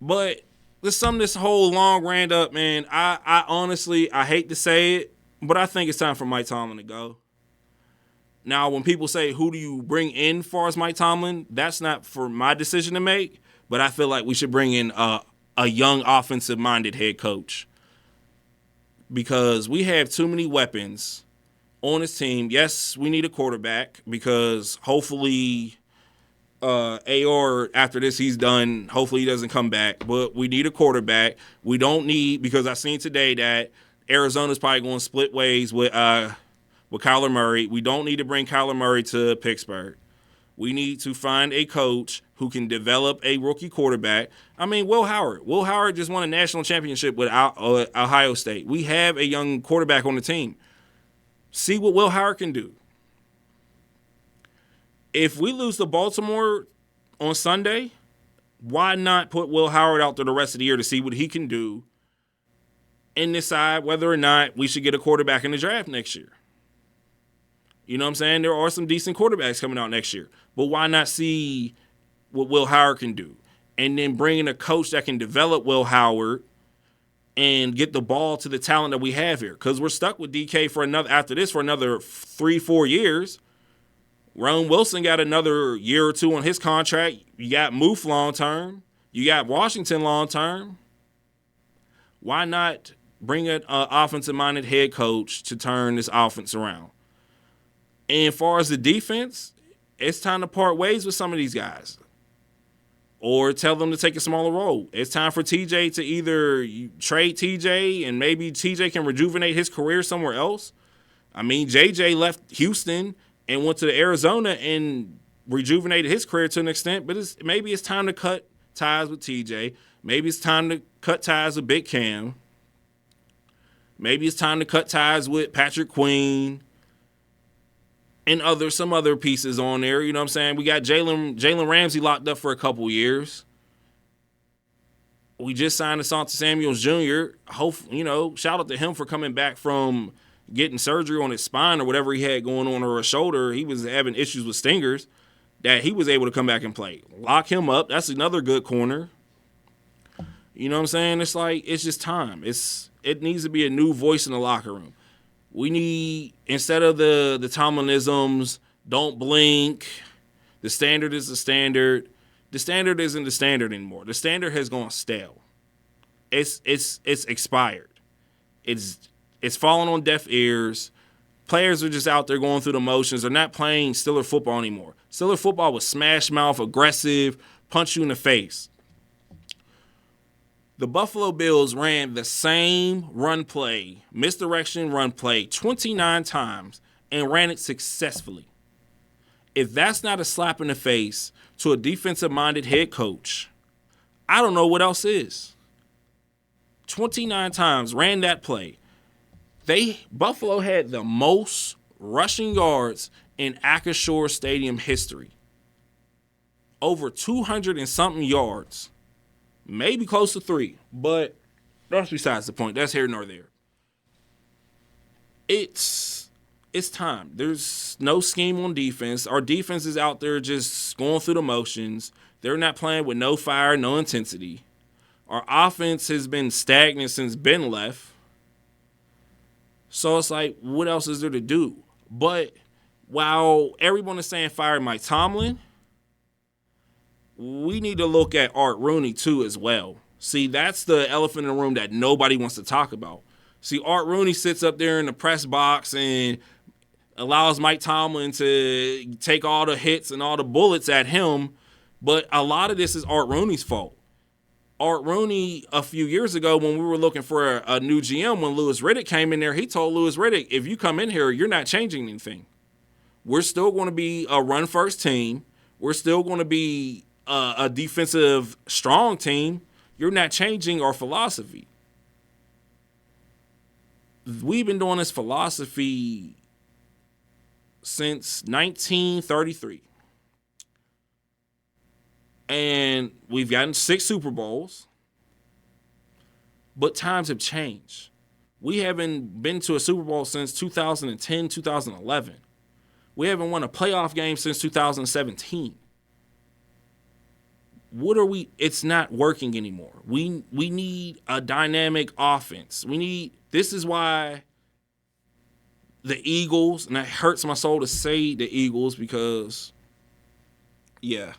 But to sum this whole long rant up, man, I honestly, I hate to say it, but I think it's time for Mike Tomlin to go. Now, when people say, who do you bring in far as Mike Tomlin, that's not for my decision to make, but I feel like we should bring in a young offensive-minded head coach. Because we have too many weapons on his team. Yes, we need a quarterback because hopefully AR, after this, he's done. Hopefully he doesn't come back. But we need a quarterback. We don't need, because I seen today that Arizona's probably going to split ways with Kyler Murray. We don't need to bring Kyler Murray to Pittsburgh. We need to find a coach who can develop a rookie quarterback. I mean, Will Howard. Will Howard just won a national championship with Ohio State. We have a young quarterback on the team. See what Will Howard can do. If we lose to Baltimore on Sunday, why not put Will Howard out there the rest of the year to see what he can do and decide whether or not we should get a quarterback in the draft next year? You know what I'm saying? There are some decent quarterbacks coming out next year. But why not see what Will Howard can do? And then bring in a coach that can develop Will Howard and get the ball to the talent that we have here. Because we're stuck with DK for another 3-4 years. Ron Wilson got another year or 2 on his contract. You got Moof long-term. You got Washington long-term. Why not bring an offensive-minded head coach to turn this offense around? And as far as the defense, it's time to part ways with some of these guys. Or tell them to take a smaller role. It's time for TJ to either trade TJ and maybe TJ can rejuvenate his career somewhere else. I mean, JJ left Houston and went to Arizona and rejuvenated his career to an extent, but maybe it's time to cut ties with TJ. Maybe it's time to cut ties with Big Cam. Maybe it's time to cut ties with Patrick Queen. And some other pieces on there, you know what I'm saying? We got Jalen Ramsey locked up for a couple years. We just signed Asante Samuels Jr. Shout out to him for coming back from getting surgery on his spine or whatever he had going on, or a shoulder. He was having issues with stingers, that he was able to come back and play. Lock him up. That's another good corner. You know what I'm saying? It's like, it's just time. It needs to be a new voice in the locker room. We need, instead of the Tomlinisms, don't blink, the standard is the standard. The standard isn't the standard anymore. The standard has gone stale. It's expired. It's fallen on deaf ears. Players are just out there going through the motions. They're not playing Steeler football anymore. Steeler football was smash mouth, aggressive, punch you in the face. The Buffalo Bills ran the same run play, misdirection run play, 29 times and ran it successfully. If that's not a slap in the face to a defensive-minded head coach, I don't know what else is. 29 times ran that play. Buffalo had the most rushing yards in Acrisure Stadium history. Over 200 and something yards. Maybe close to 3, but that's besides the point. That's here nor there. It's time. There's no scheme on defense. Our defense is out there just going through the motions. They're not playing with no fire, no intensity. Our offense has been stagnant since Ben left. So it's like, what else is there to do? But while everyone is saying fire Mike Tomlin, we need to look at Art Rooney, too, as well. See, that's the elephant in the room that nobody wants to talk about. See, Art Rooney sits up there in the press box and allows Mike Tomlin to take all the hits and all the bullets at him. But a lot of this is Art Rooney's fault. Art Rooney, a few years ago when we were looking for a new GM, when Louis Riddick came in there, he told Louis Riddick, if you come in here, you're not changing anything. We're still going to be a run-first team. We're still going to be a defensive strong team. You're not changing our philosophy. We've been doing this philosophy since 1933. And we've gotten 6 Super Bowls. But times have changed. We haven't been to a Super Bowl since 2010, 2011. We haven't won a playoff game since 2017. It's not working anymore. We need a dynamic offense. This is why the Eagles, and it hurts my soul to say the Eagles because, yeah,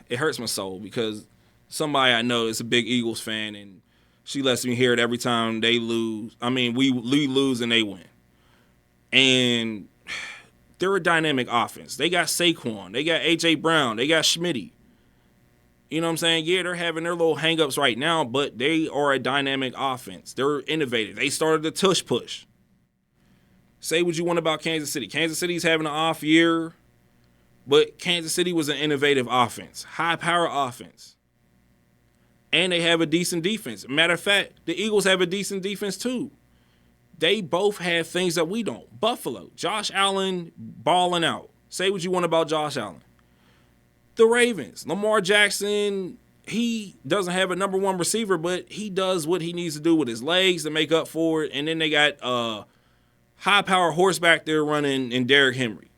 it hurts my soul because somebody I know is a big Eagles fan, and she lets me hear it every time they lose. I mean, we lose and they win. And they're a dynamic offense. They got Saquon. They got A.J. Brown. They got Schmitty. You know what I'm saying? Yeah, they're having their little hang-ups right now, but they are a dynamic offense. They're innovative. They started the tush push. Say what you want about Kansas City. Kansas City's having an off year, but Kansas City was an innovative offense, high-power offense. And they have a decent defense. Matter of fact, the Eagles have a decent defense too. They both have things that we don't. Buffalo, Josh Allen balling out. Say what you want about Josh Allen. The Ravens, Lamar Jackson, he doesn't have a number one receiver, but he does what he needs to do with his legs to make up for it. And then they got high-power horse back there running in Derrick Henry.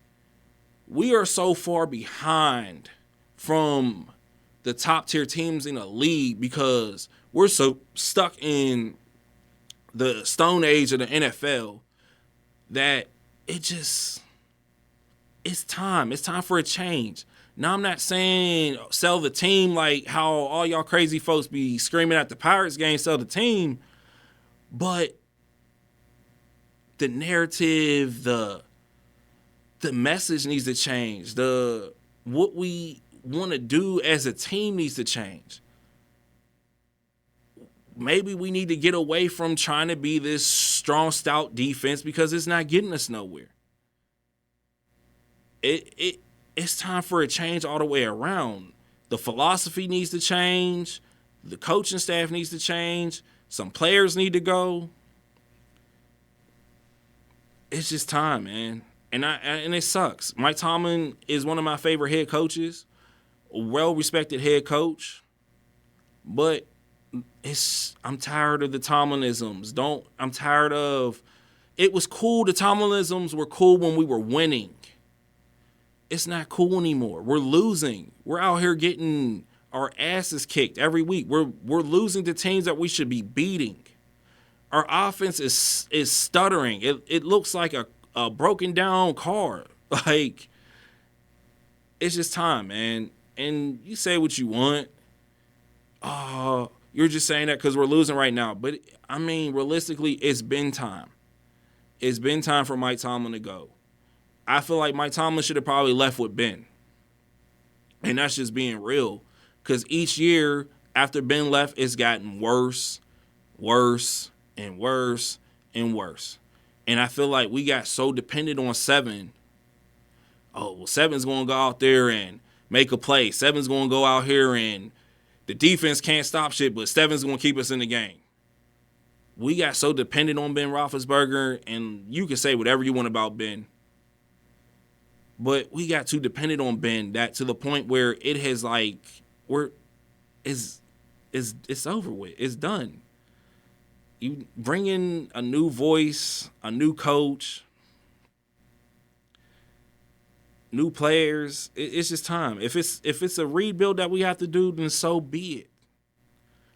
We are so far behind from the top-tier teams in the league because we're so stuck in the stone age of the NFL that it's time. It's time for a change. Now, I'm not saying sell the team like how all y'all crazy folks be screaming at the Pirates game, sell the team, but the narrative, the message needs to change. What we want to do as a team needs to change. Maybe we need to get away from trying to be this strong, stout defense because it's not getting us nowhere. It's time for a change all the way around. The philosophy needs to change. The coaching staff needs to change. Some players need to go. It's just time, man. And it sucks. Mike Tomlin is one of my favorite head coaches, a well-respected head coach. But I'm tired of the Tomlinisms. I'm tired of it was cool. The Tomlinisms were cool when we were winning. It's not cool anymore. We're losing. We're out here getting our asses kicked every week. We're losing to teams that we should be beating. Our offense is stuttering. It looks like a broken down car. Like, it's just time, man. And you say what you want. You're just saying that because we're losing right now. But, I mean, realistically, it's been time. It's been time for Mike Tomlin to go. I feel like Mike Tomlin should have probably left with Ben. And that's just being real. Because each year after Ben left, it's gotten worse, worse, and worse, and worse. And I feel like we got so dependent on Seven. Oh, well, Seven's going to go out there and make a play. Seven's going to go out here and the defense can't stop shit, but Seven's going to keep us in the game. We got so dependent on Ben Roethlisberger, and you can say whatever you want about Ben. But we got too dependent on Ben that to the point where it has it's over with. It's done. You bring in a new voice, a new coach, new players. It's just time. If it's a rebuild that we have to do, then so be it.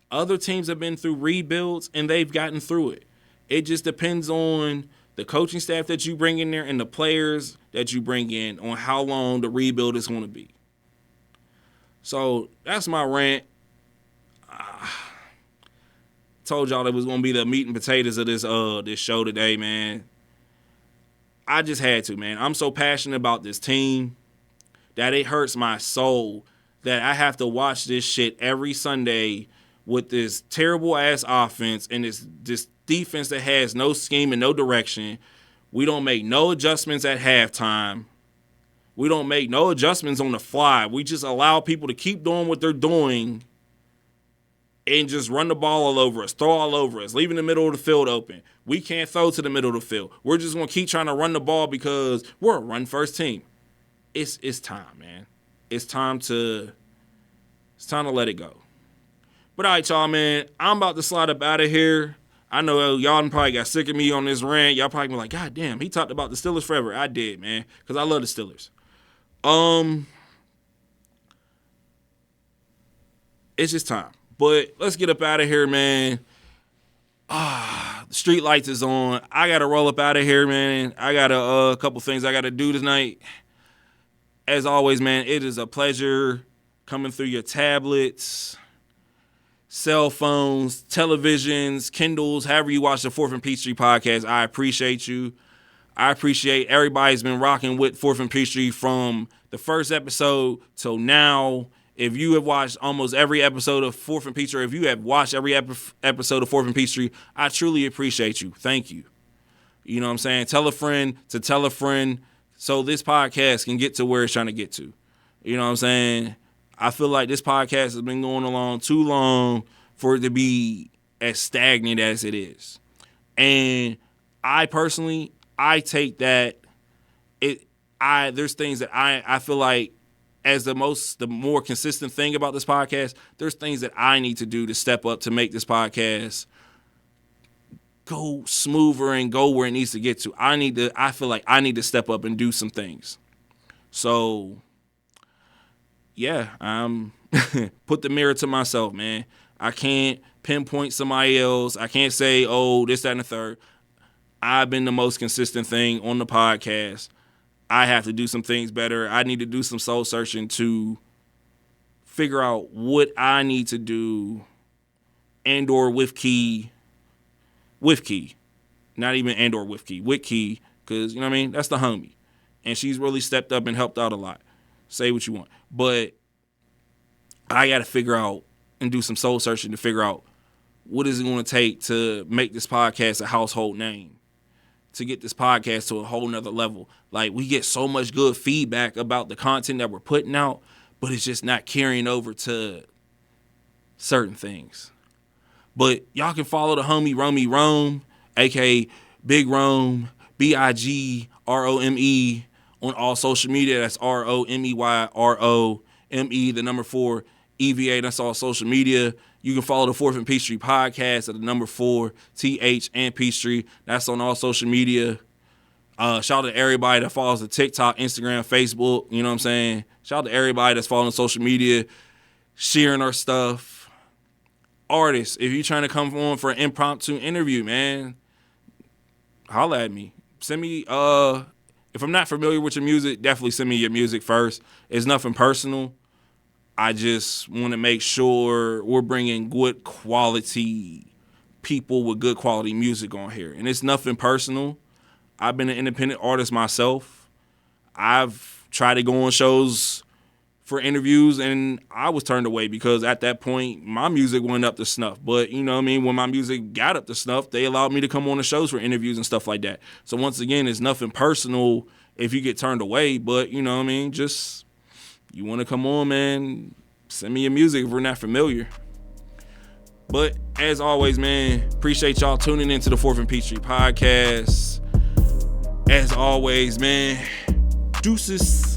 Other teams have been through rebuilds and they've gotten through it. It just depends on the coaching staff that you bring in there and the players that you bring in on how long the rebuild is going to be. So that's my rant. Told y'all it was gonna be the meat and potatoes of this show today, man. I just had to, man. I'm so passionate about this team that it hurts my soul that I have to watch this shit every Sunday with this terrible ass offense and this defense that has no scheme and no direction. We don't make no adjustments at halftime. We don't make no adjustments on the fly. We just allow people to keep doing what they're doing and just run the ball all over us, throw all over us, leaving the middle of the field open. We can't throw to the middle of the field. We're just going to keep trying to run the ball because we're a run-first team. It's time, man. It's time to let it go. But all right, y'all, man, I'm about to slide up out of here. I know y'all probably got sick of me on this rant. Y'all probably be like, God damn, he talked about the Steelers forever. I did, man, because I love the Steelers. It's just time. But let's get up out of here, man. The street lights is on. I got to roll up out of here, man. I got a couple things I got to do tonight. As always, man, it is a pleasure coming through your tablets, cell phones, televisions, Kindles, however you watch the Fourth and Peachtree podcast. I appreciate you. I appreciate everybody's been rocking with Fourth and Peachtree from the first episode till now. If you have watched almost every episode of Fourth and Peachtree, or if you have watched every episode of Fourth and Peachtree, I truly appreciate you. Thank you. You know what I'm saying? Tell a friend to tell a friend so this podcast can get to where it's trying to get to. You know what I'm saying? I feel like this podcast has been going along too long for it to be as stagnant as it is. And I personally, I take that there's things that I feel like as the more consistent thing about this podcast, there's things that I need to do to step up to make this podcast go smoother and go where it needs to get to. I feel like I need to step up and do some things. So, yeah, put the mirror to myself, man. I can't pinpoint somebody else. I can't say, oh, this, that, and the third. I've been the most consistent thing on the podcast. I have to do some things better. I need to do some soul searching to figure out what I need to do and or with Key. Not even and or with Key. With Key, because, you know what I mean? That's the homie. And she's really stepped up and helped out a lot. Say what you want. But I got to figure out and do some soul searching to figure out what is it going to take to make this podcast a household name, to get this podcast to a whole nother level. Like, we get so much good feedback about the content that we're putting out, but it's just not carrying over to certain things. But y'all can follow the homie Romy Rome, a.k.a. Big Rome, BIGROME, on all social media. That's ROMEYROME, 4 EVA. That's all social media. You can follow the Fourth and Peachtree podcast at the 4 TH and Peachtree. That's on all social media. Shout out to everybody that follows the TikTok, Instagram, Facebook. You know what I'm saying? Shout out to everybody that's following social media, sharing our stuff. Artists, if you're trying to come on for an impromptu interview, man, holla at me. Send me, if I'm not familiar with your music, definitely send me your music first. It's nothing personal. I just want to make sure we're bringing good quality people with good quality music on here. And it's nothing personal. I've been an independent artist myself. I've tried to go on shows for interviews, and I was turned away because at that point, my music went up to snuff. But, you know what I mean, when my music got up to snuff, they allowed me to come on the shows for interviews and stuff like that. So once again, it's nothing personal if you get turned away. But, you know what I mean, just, you want to come on, man, send me your music if we're not familiar. But as always, man, appreciate y'all tuning into the Fourth and Peachtree podcast. As always, man, deuces.